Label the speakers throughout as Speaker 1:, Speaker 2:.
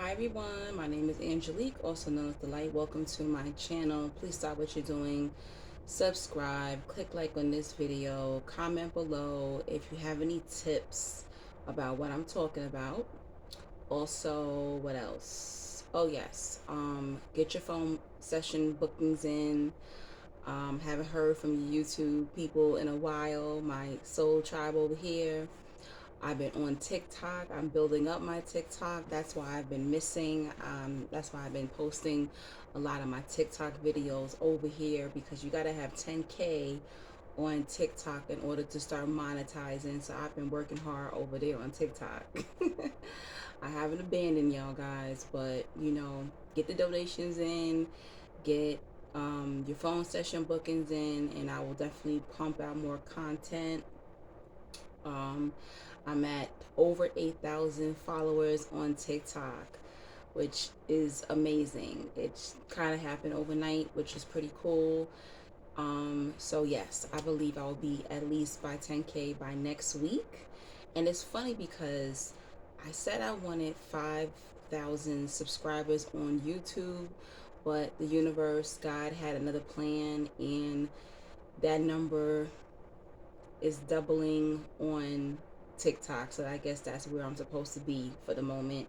Speaker 1: Hi everyone, my name is Angelique, also known as Delight. Welcome to my channel. Please stop what you're doing, subscribe, click like on this video, comment below if you have any tips about what I'm talking about. Also, what else? Oh yes, get your phone session bookings in. Haven't heard from YouTube people in a while. My soul tribe over here. I've been on TikTok. I'm building up my TikTok. That's why I've been missing. That's why I've been posting a lot of my TikTok videos over here, because you got to have 10K on TikTok in order to start monetizing. So I've been working hard over there on TikTok. I haven't abandoned y'all guys, but get the donations in, get your phone session bookings in, and I will definitely pump out more content. um, I'm at over 8,000 followers on TikTok, which is amazing. It's kind of happened overnight, which is pretty cool. So yes, I believe I'll be at least by 10K by next week. And it's funny because I said I wanted 5,000 subscribers on YouTube, but the universe, God had another plan, and that number is doubling on TikTok. So I guess that's where I'm supposed to be for the moment.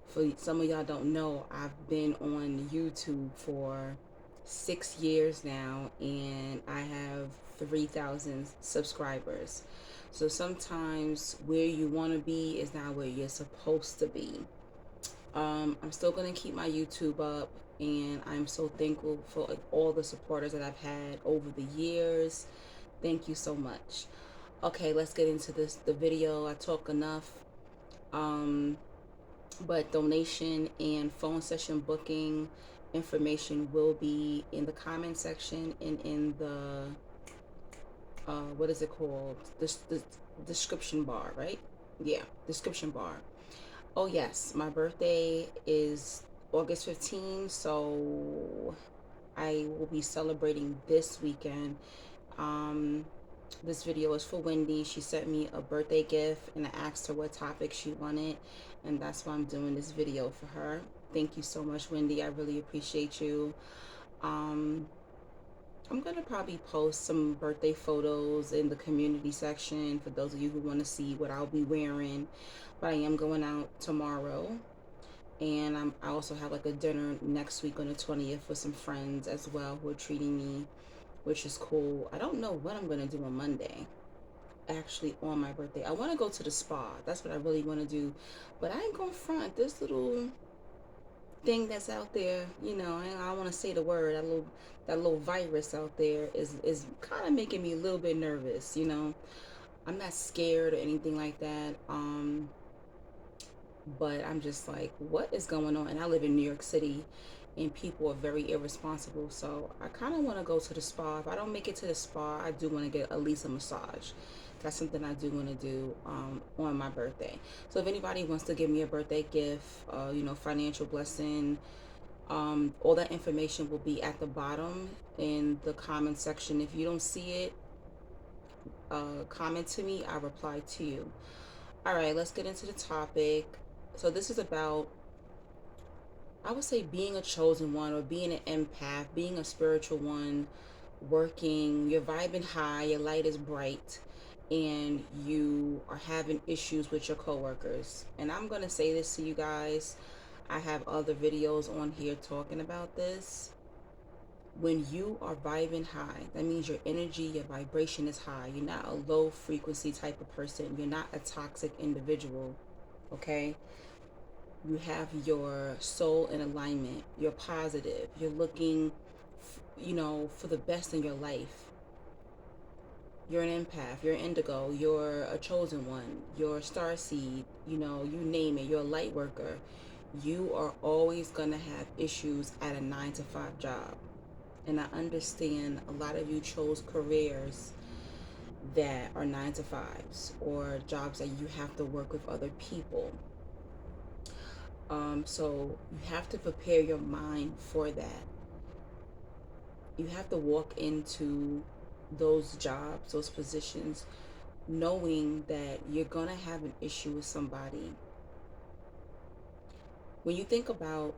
Speaker 1: For some of y'all don't know, I've been on YouTube for 6 years now, and I have 3,000 subscribers. So sometimes where you want to be is not where you're supposed to be. I'm still going to keep my YouTube up, and I'm so thankful for all the supporters that I've had over the years. Thank you so much. Okay, let's get into the video. I talk enough. Um, but donation and phone session booking information will be in the comment section and in the what is it called? The description bar, right? Yeah, description bar. Oh yes, my birthday is August 15th, so I will be celebrating this weekend. Um, this video is for Wendy. She sent me a birthday gift, and I asked her what topic she wanted, and that's why I'm doing this video for her. Thank you so much, Wendy. I really appreciate you. Um, I'm gonna probably post some birthday photos in the community section for those of you who want to see what I'll be wearing. But I am going out tomorrow, and I also have like a dinner next week on the 20th with some friends as well who are treating me, which is cool. I don't know what I'm gonna do on Monday, actually, on my birthday. I want to go to the spa. That's what I really want to do. But I ain't gonna front, this little thing that's out there, I don't want to say the word, that little virus out there is kind of making me a little bit nervous. I'm not scared or anything like that. But I'm just like, what is going on? And I live in New York City, and people are very irresponsible. So I kind of want to go to the spa. If I don't make it to the spa, I do want to get at least a massage. That's something I do want to do on my birthday. So if anybody wants to give me a birthday gift, financial blessing, all that information will be at the bottom in the comment section. If you don't see it, comment to me. I'll reply to you. All right, let's get into the topic. So this is about, I would say, being a chosen one, or being an empath, being a spiritual one, working, you're vibing high, your light is bright, and you are having issues with your coworkers. And I'm going to say this to you guys. I have other videos on here talking about this. When you are vibing high, that means your energy, your vibration is high. You're not a low frequency type of person. You're not a toxic individual, okay? You have your soul in alignment. You're positive. You're looking, for the best in your life. You're an empath. You're an indigo. You're a chosen one. You're a star seed. You name it. You're a light worker. You are always going to have issues at a 9 to 5 job. And I understand a lot of you chose careers that are 9 to 5s, or jobs that you have to work with other people. So you have to prepare your mind for that. You have to walk into those jobs, those positions, knowing that you're going to have an issue with somebody. When you think about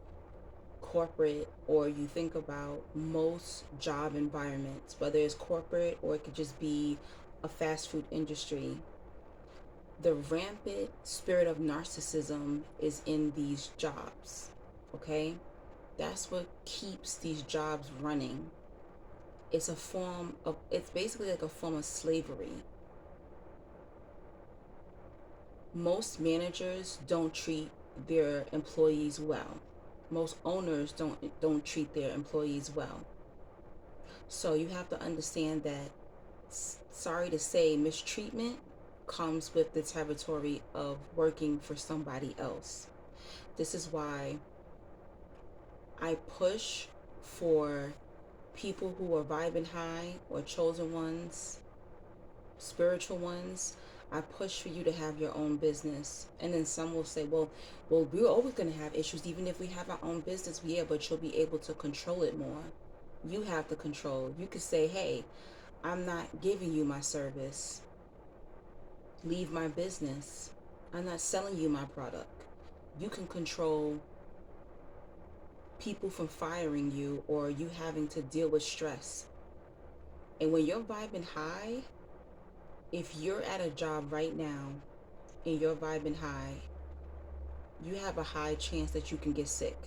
Speaker 1: corporate, or you think about most job environments, whether it's corporate or it could just be a fast food industry, the rampant spirit of narcissism is in these jobs. Okay? That's what keeps these jobs running. It's basically like a form of slavery. Most managers don't treat their employees well. Most owners don't treat their employees well. So you have to understand that, sorry to say, mistreatment comes with the territory of working for somebody else. This is why I push for people who are vibing high, or chosen ones, spiritual ones. I push for you to have your own business. And then some will say, well, we're always going to have issues even if we have our own business. Yeah, but you'll be able to control it more. You have the control. You could say, hey, I'm not giving you my service. Leave my business. I'm not selling you my product. You can control people from firing you or you having to deal with stress. And when you're vibing high, if you're at a job right now and you're vibing high, you have a high chance that you can get sick.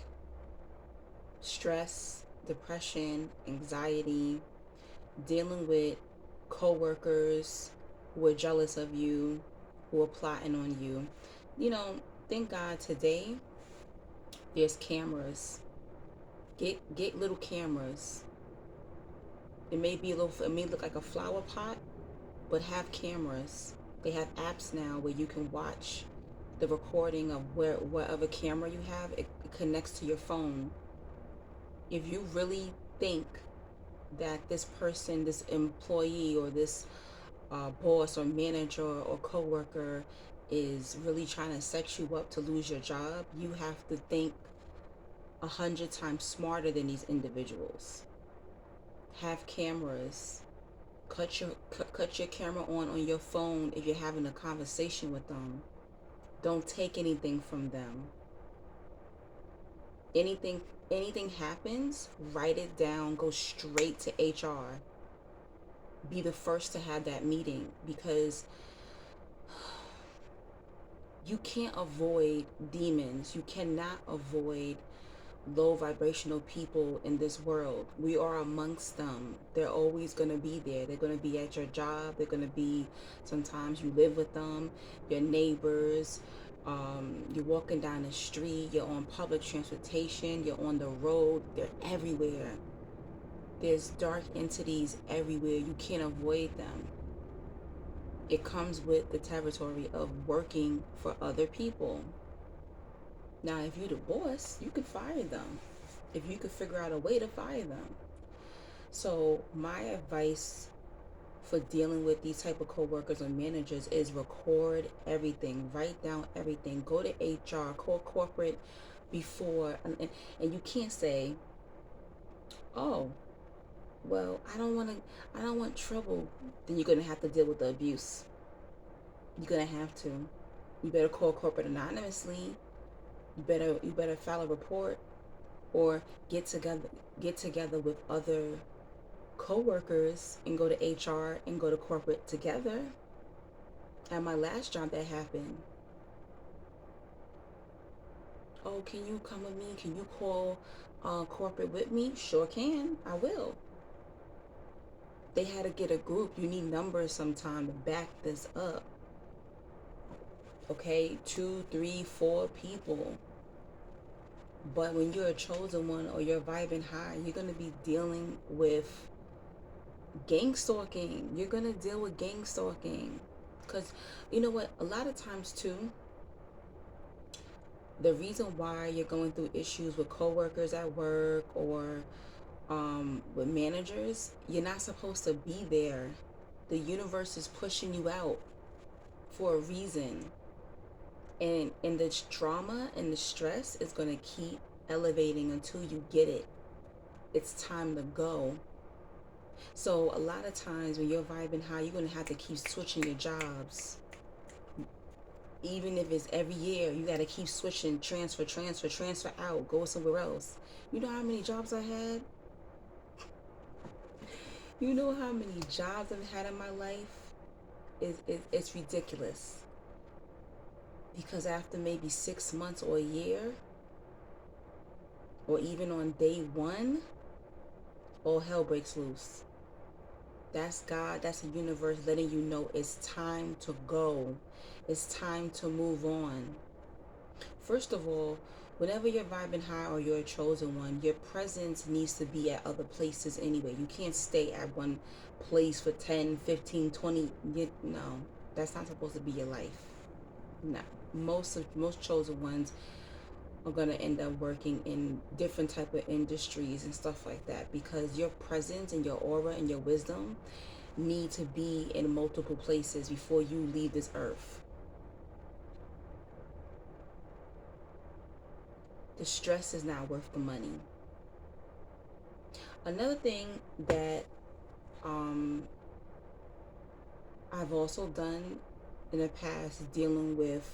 Speaker 1: Stress, depression, anxiety, dealing with coworkers who are jealous of you, who are plotting on you. You know, thank God today there's cameras. Get little cameras. It may look like a flower pot, but have cameras. They have apps now where you can watch the recording of whatever camera you have. It connects to your phone. If you really think that this person, this employee, or this boss or manager or coworker is really trying to set you up to lose your job, you have to think 100 times smarter than these individuals. Have cameras. Cut your camera on your phone if you're having a conversation with them. Don't take anything from them. Anything anything happens, write it down, go straight to HR. Be the first to have that meeting, because you can't avoid demons. You cannot avoid low vibrational people in this world. We are amongst them. They're always going to be there. They're going to be at your job. They're going to be, sometimes you live with them, your neighbors. You're walking down the street, you're on public transportation, you're on the road. They're everywhere. There's dark entities everywhere. You can't avoid them. It comes with the territory of working for other people. Now, if you're the boss, you could fire them. If you could figure out a way to fire them. So my advice for dealing with these type of coworkers or managers is record everything, write down everything, go to HR, call corporate before, and you can't say, oh, well, I don't want trouble. Then you're gonna have to deal with the abuse. You're gonna have to. You better call corporate anonymously. You better file a report, or get together with other co-workers and go to HR and go to corporate together. At my last job that happened. Oh, can you come with me? Can you call corporate with me? Sure can. I will. They had to get a group. You need numbers sometime to back this up. Okay, 2, 3, 4 people. But when you're a chosen one or you're vibing high, you're going to be dealing with gang stalking. You're going to deal with gang stalking. Because you know what? A lot of times too, the reason why you're going through issues with coworkers at work, or with managers, you're not supposed to be there. The universe is pushing you out for a reason. And the drama and the stress is going to keep elevating until you get it. It's time to go. So a lot of times when you're vibing high, you're going to have to keep switching your jobs. Even if it's every year, you got to keep switching, transfer out, go somewhere else. You know how many jobs I had? You know how many jobs I've had in my life? It's ridiculous. Because after maybe 6 months or a year, or even on day one, all hell breaks loose. That's God, that's the universe letting you know it's time to go. It's time to move on. First of all, whenever you're vibing high or you're a chosen one, your presence needs to be at other places anyway. You can't stay at one place for 10, 15, 20. No, that's not supposed to be your life. No. Most chosen ones are going to end up working in different type of industries and stuff like that, because your presence and your aura and your wisdom need to be in multiple places before you leave this earth. The stress is not worth the money. Another thing that um, I've also done in the past is dealing with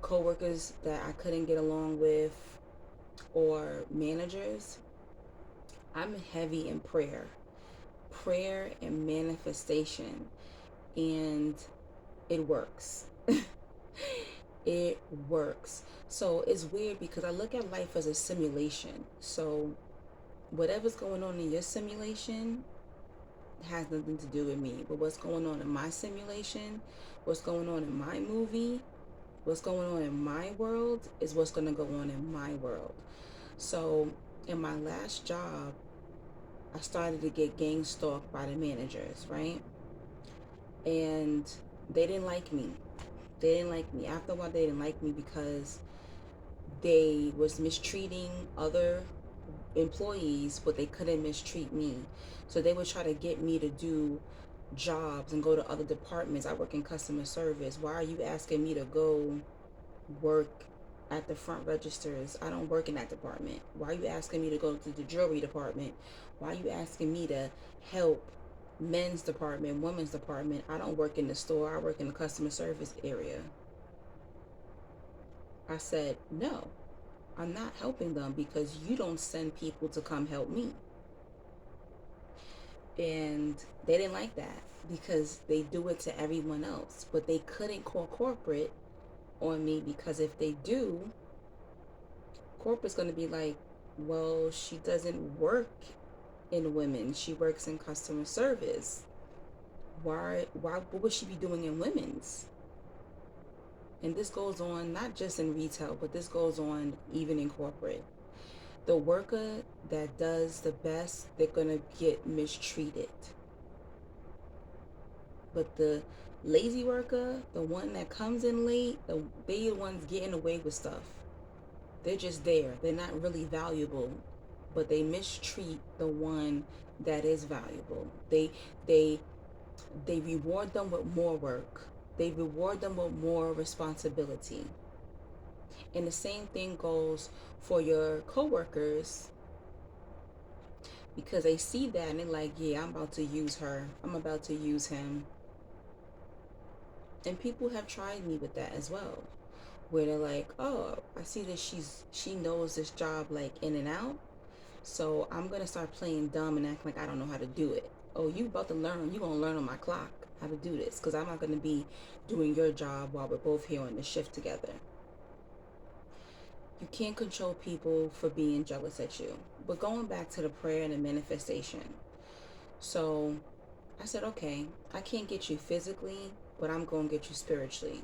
Speaker 1: coworkers that I couldn't get along with or managers. I'm heavy in prayer and manifestation, and it works. It works. So it's weird because I look at life as a simulation. So whatever's going on in your simulation has nothing to do with me. But what's going on in my simulation, what's going on in my movie, what's going on in my world is what's going to go on in my world. So in my last job, I started to get gang stalked by the managers, right? And they didn't like me. They didn't like me. After a while, they didn't like me because they was mistreating other employees, but they couldn't mistreat me. So they would try to get me to do jobs and go to other departments. I work in customer service. Why are you asking me to go work at the front registers? I don't work in that department. Why are you asking me to go to the jewelry department? Why are you asking me to help men's department, women's department? I don't work in the store. I work in the customer service area. I said, no, I'm not helping them because you don't send people to come help me. And they didn't like that because they do it to everyone else. But they couldn't call corporate on me because if they do, corporate's going to be like, well, she doesn't work in women. She works in customer service. What would she be doing in women's? And this goes on not just in retail, but this goes on even in corporate. The worker that does the best, they're gonna get mistreated. But the lazy worker, the one that comes in late, they the ones getting away with stuff. They're just there. They're not really valuable, but they mistreat the one that is valuable. They they reward them with more work. They reward them with more responsibility. And the same thing goes for your coworkers, because they see that and they're like, yeah, I'm about to use her. I'm about to use him. And people have tried me with that as well, where they're like, oh, I see that she knows this job like in and out, so I'm gonna start playing dumb and act like I don't know how to do it. Oh, you about to learn? You gonna learn on my clock how to do this? Because I'm not gonna be doing your job while we're both here on the shift together. You can't control people for being jealous at you. But going back to the prayer and the manifestation. So I said, okay, I can't get you physically, but I'm going to get you spiritually.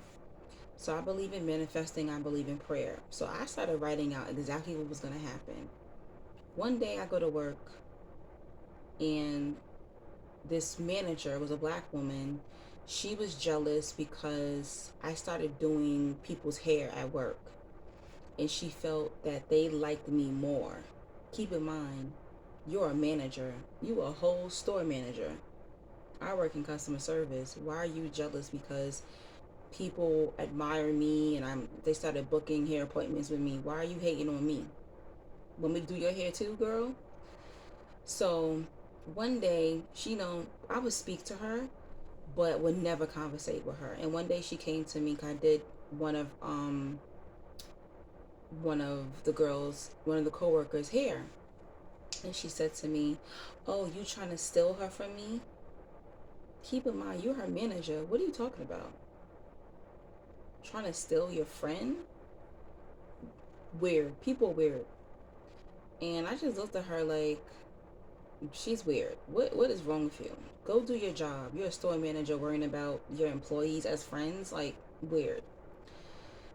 Speaker 1: So I believe in manifesting. I believe in prayer. So I started writing out exactly what was going to happen. One day I go to work, and this manager was a black woman. She was jealous because I started doing people's hair at work, and she felt that they liked me more. Keep in mind, you're a manager. You a whole store manager. I work in customer service. Why are you jealous because people admire me and they started booking hair appointments with me? Why are you hating on me? Want me to do your hair too, girl? So one day, I would speak to her, but would never conversate with her. And one day she came to me 'cause I did one of um one of the girls, one of the coworkers' hair, and she said to me, "Oh, you trying to steal her from me? Keep in mind, you're her manager. What are you talking about? Trying to steal your friend? Weird. People weird." And I just looked at her like, she's weird. What is wrong with you? Go do your job. You're a store manager worrying about your employees as friends. Like, weird.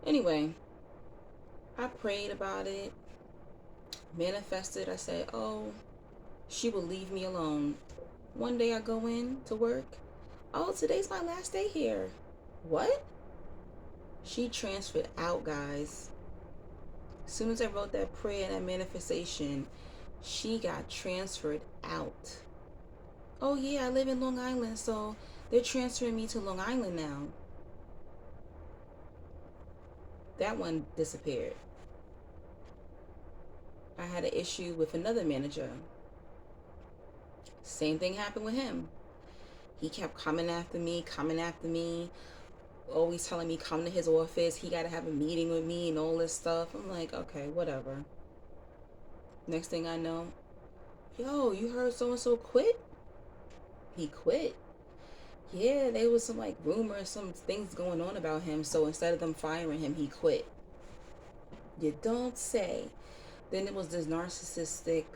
Speaker 1: Anyway, I prayed about it, manifested. I said, oh, she will leave me alone. One day I go in to work. Oh, today's my last day here. What? She transferred out, guys. As soon as I wrote that prayer and that manifestation, she got transferred out. Oh yeah, I live in Long Island, so they're transferring me to Long Island now. That one disappeared. I had an issue with another manager. Same thing happened with him. He kept coming after me, always telling me come to his office. He got to have a meeting with me and all this stuff. I'm like, okay, whatever. Next thing I know, yo, you heard so and so quit? He quit. Yeah, there was some like rumors, some things going on about him. So instead of them firing him, he quit. You don't say. Then it was this narcissistic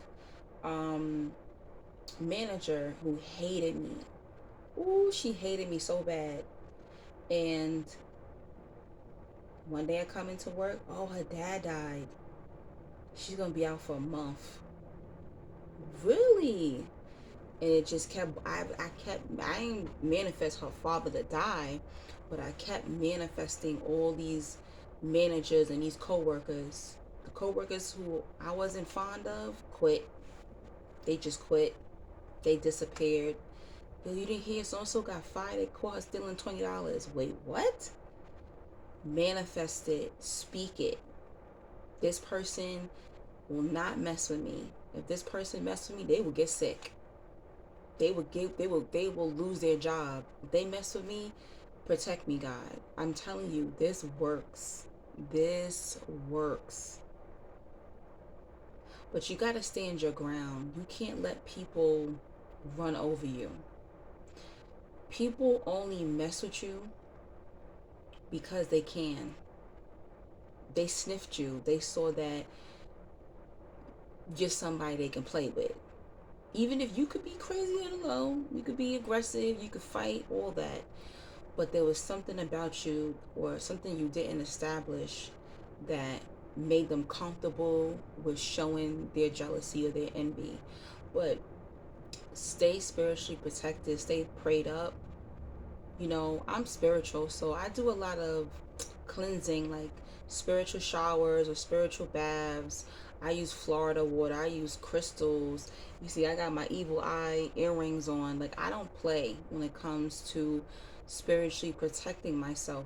Speaker 1: manager who hated me. Ooh, she hated me so bad. And one day I come into work, oh, her dad died. She's gonna be out for a month. Really? And it just kept, I didn't manifest her father to die, but I kept manifesting all these managers and these co-workers. The co-workers who I wasn't fond of quit. They just quit. They disappeared. Yo, you didn't hear so-and-so got fired. They caught her stealing $20. Wait, what? Manifest it. Speak it. This person will not mess with me. If this person mess with me, they will get sick. They will lose their job. If they mess with me, protect me, God. I'm telling you, this works. This works. But you got to stand your ground. You can't let people run over you. People only mess with you because they can. They sniffed you. They saw that you're somebody they can play with. Even if you could be crazy on the low, you could be aggressive, you could fight, all that. But there was something about you or something you didn't establish that made them comfortable with showing their jealousy or their envy. But stay spiritually protected, stay prayed up. You know, I'm spiritual, so I do a lot of cleansing, like spiritual showers or spiritual baths. I use Florida water. I use crystals. You see, I got my evil eye earrings on. Like, I don't play when it comes to spiritually protecting myself.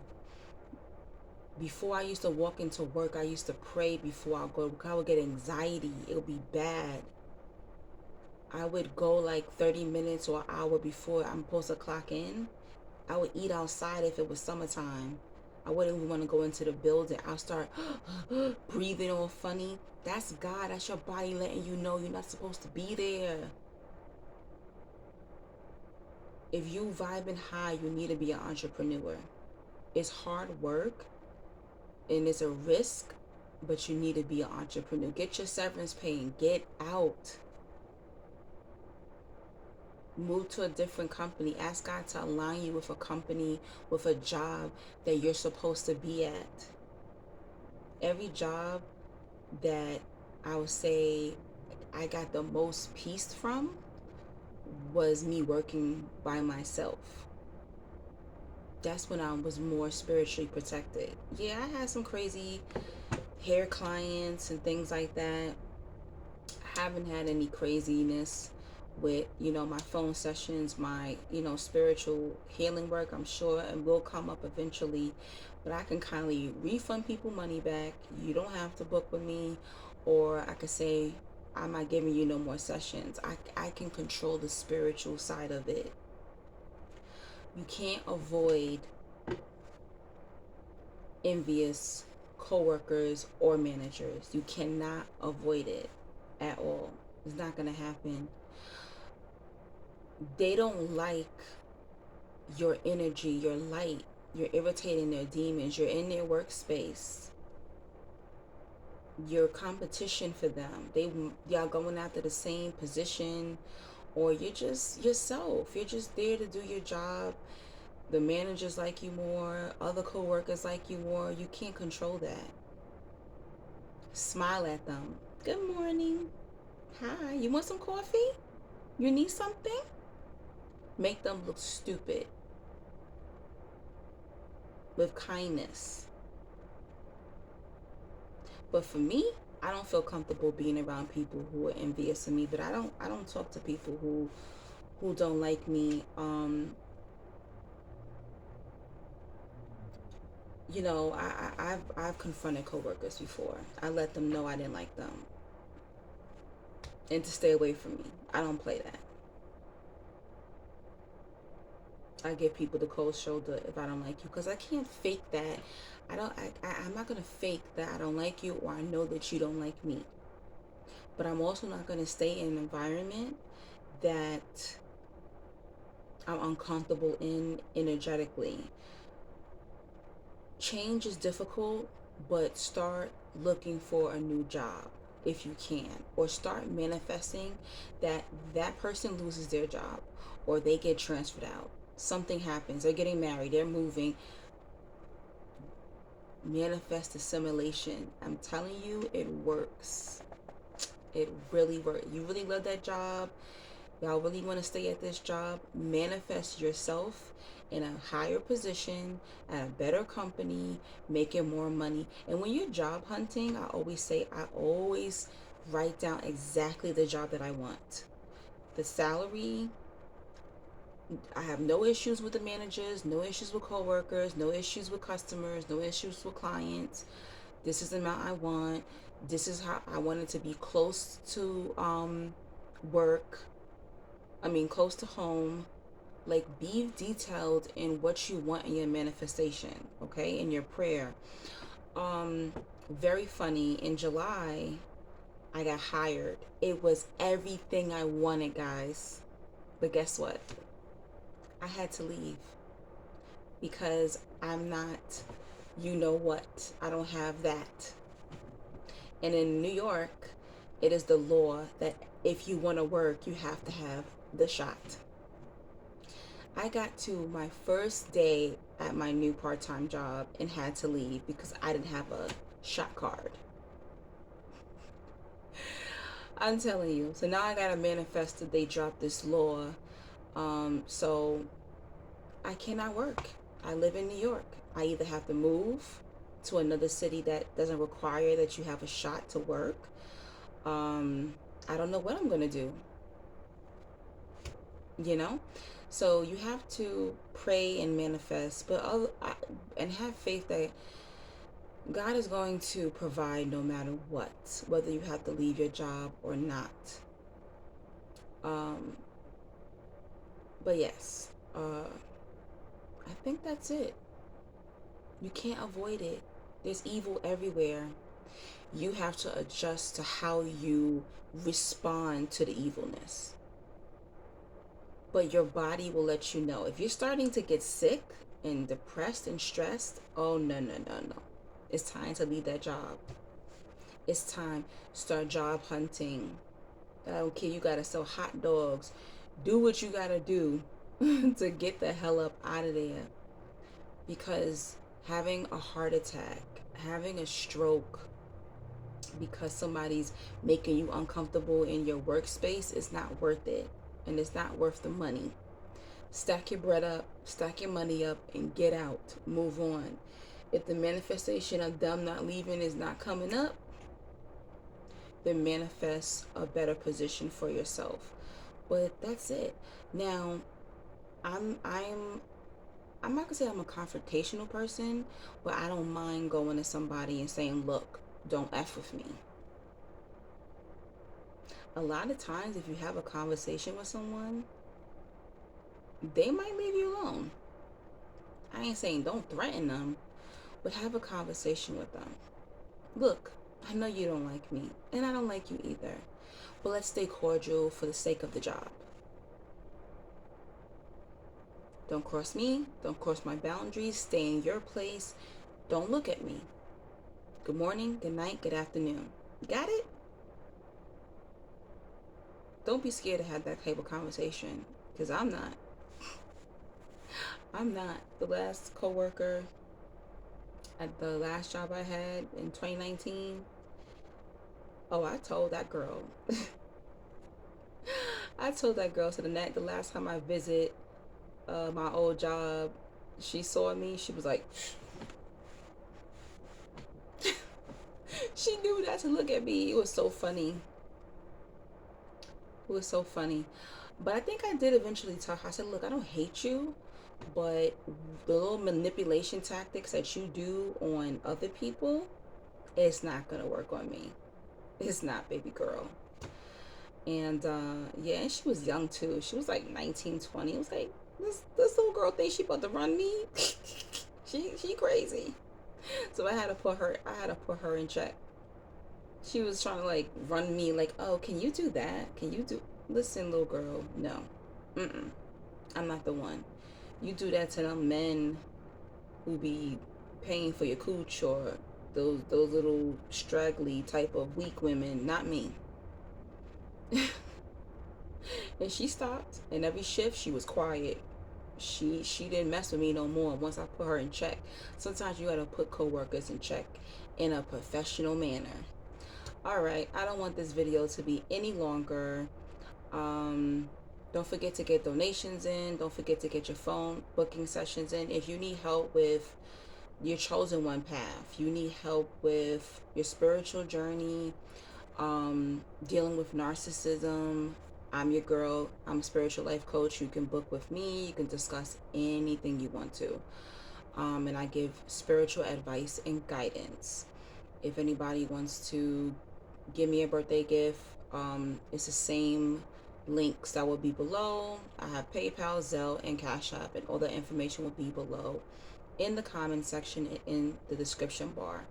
Speaker 1: Before I used to walk into work, I used to pray before I go because I would get anxiety. It would be bad. I would go like 30 minutes or an hour before I'm supposed to clock in. I would eat outside if it was summertime. I wouldn't even want to go into the building. I'll start breathing all funny. That's God. That's your body letting you know you're not supposed to be there. If you vibing high, you need to be an entrepreneur. It's hard work and it's a risk, but you need to be an entrepreneur. Get your severance pay and get out. Move to a different company. Ask God to align you with a company, with a job that you're supposed to be at. Every job that I would say I got the most peace from was me working by myself. That's when I was more spiritually protected. Yeah, I had some crazy hair clients and things like that. I haven't had any craziness with, you know, my phone sessions, my, you know, spiritual healing work. I'm sure it will come up eventually, but I can kindly refund people money back. You don't have to book with me, or I could say I'm not giving you no more sessions. I can control the spiritual side of it. You can't avoid envious coworkers or managers. You cannot avoid it at all. It's not going to happen. They don't like your energy, your light. You're irritating their demons. You're in their workspace. You're competition for them. Y'all going after the same position, or you're just yourself. You're just there to do your job. The managers like you more, other coworkers like you more. You can't control that. Smile at them. Good morning. Hi. You want some coffee? You need something? Make them look stupid with kindness. But for me, I don't feel comfortable being around people who are envious of me. But I don't talk to people who don't like me. You know, I've confronted coworkers before. I let them know I didn't like them and to stay away from me. I don't play that. I give people the cold shoulder if I don't like you, because I can't fake that. I'm not gonna fake that I don't like you, or I know that you don't like me. But I'm also not gonna stay in an environment that I'm uncomfortable in energetically. Change is difficult, but start looking for a new job if you can, or start manifesting that that person loses their job, or they get transferred out. Something happens, they're getting married, they're moving. Manifest assimilation. I'm telling you, it works. It really works. You really love that job, y'all really want to stay at this job, manifest yourself in a higher position at a better company, making more money. And when you're job hunting, I always write down exactly the job that I want. The salary, I have no issues with the managers, no issues with coworkers, no issues with customers, no issues with clients. This is the amount I want. This is how I want it to be, close to work. I mean, close to home. Like, be detailed in what you want in your manifestation, okay? In your prayer. Very funny. In July, I got hired. It was everything I wanted, guys. But guess what? I had to leave because I'm not, you know what? I don't have that. And in New York, it is the law that if you want to work, you have to have the shot. I got to my first day at my new part-time job and had to leave because I didn't have a shot card. I'm telling you. So now I got to manifest that they dropped this law. So I cannot work. I live in New York. I either have to move to another city that doesn't require that you have a shot to work. I don't know what I'm going to do. You know? So you have to pray and manifest, and have faith that God is going to provide no matter what, whether you have to leave your job or not. But yes, I think that's it. You can't avoid it. There's evil everywhere. You have to adjust to how you respond to the evilness. But your body will let you know. If you're starting to get sick and depressed and stressed, oh, no, no, no, no. It's time to leave that job. It's time. Start job hunting. I don't care. You got to sell hot dogs. Do what you got to do to get the hell up out of there. Because having a heart attack, having a stroke because somebody's making you uncomfortable in your workspace is not worth it. And it's not worth the money. Stack your bread up, stack your money up, and get out. Move on. If the manifestation of them not leaving is not coming up, then manifest a better position for yourself. But that's it. Now, I'm not gonna say I'm a confrontational person, but I don't mind going to somebody and saying, look, don't F with me. A lot of times if you have a conversation with someone, they might leave you alone. I ain't saying don't threaten them, but have a conversation with them. Look, I know you don't like me, and I don't like you either, but let's stay cordial for the sake of the job. Don't cross me, don't cross my boundaries, stay in your place, don't look at me. Good morning, good night, good afternoon. Got it? Don't be scared to have that type of conversation, because I'm not. I'm not. The last coworker at the last job I had in 2019, oh, I told that girl. I told that girl, so the last time I visit my old job, she saw me, she was like, she knew not to look at me. It was so funny. It was so funny. But I think I did eventually tell her, I said, look, I don't hate you, but the little manipulation tactics that you do on other people, it's not going to work on me. It's not, baby girl. And yeah, and she was young too. She was like 19, 20. It was like, this little girl thinks she about to run me. she crazy. So I had to put her in check. She was trying to like run me like, oh, can you do that? Can you do, listen, little girl, no. I'm not the one. You do that to them men who be paying for your cooch, or those little straggly type of weak women, not me. And she stopped, and every shift she was quiet. She didn't mess with me no more once I put her in check. Sometimes you gotta put coworkers in check in a professional manner. All right, I don't want this video to be any longer. Don't forget to get donations in. Don't forget to get your phone booking sessions in. If you need help with your chosen one path, you need help with your spiritual journey, dealing with narcissism, I'm your girl. I'm a spiritual life coach. You can book with me. You can discuss anything you want to. And I give spiritual advice and guidance. If anybody wants to give me a birthday gift, it's the same links that will be below. I have PayPal, Zelle, and Cash App, and all the information will be below in the comment section and in the description bar.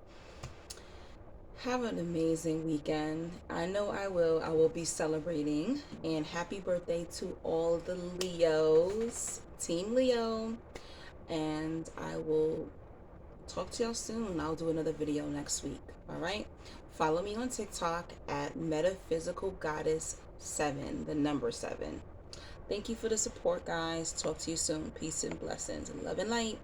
Speaker 1: Have an amazing weekend. I know I will. I will be celebrating. And happy birthday to all the Leos, Team Leo. And I will talk to y'all soon. I'll do another video next week. All right. Follow me on TikTok at Metaphysical Goddess 7, the number 7. Thank you for the support, guys. Talk to you soon. Peace and blessings. Love and light.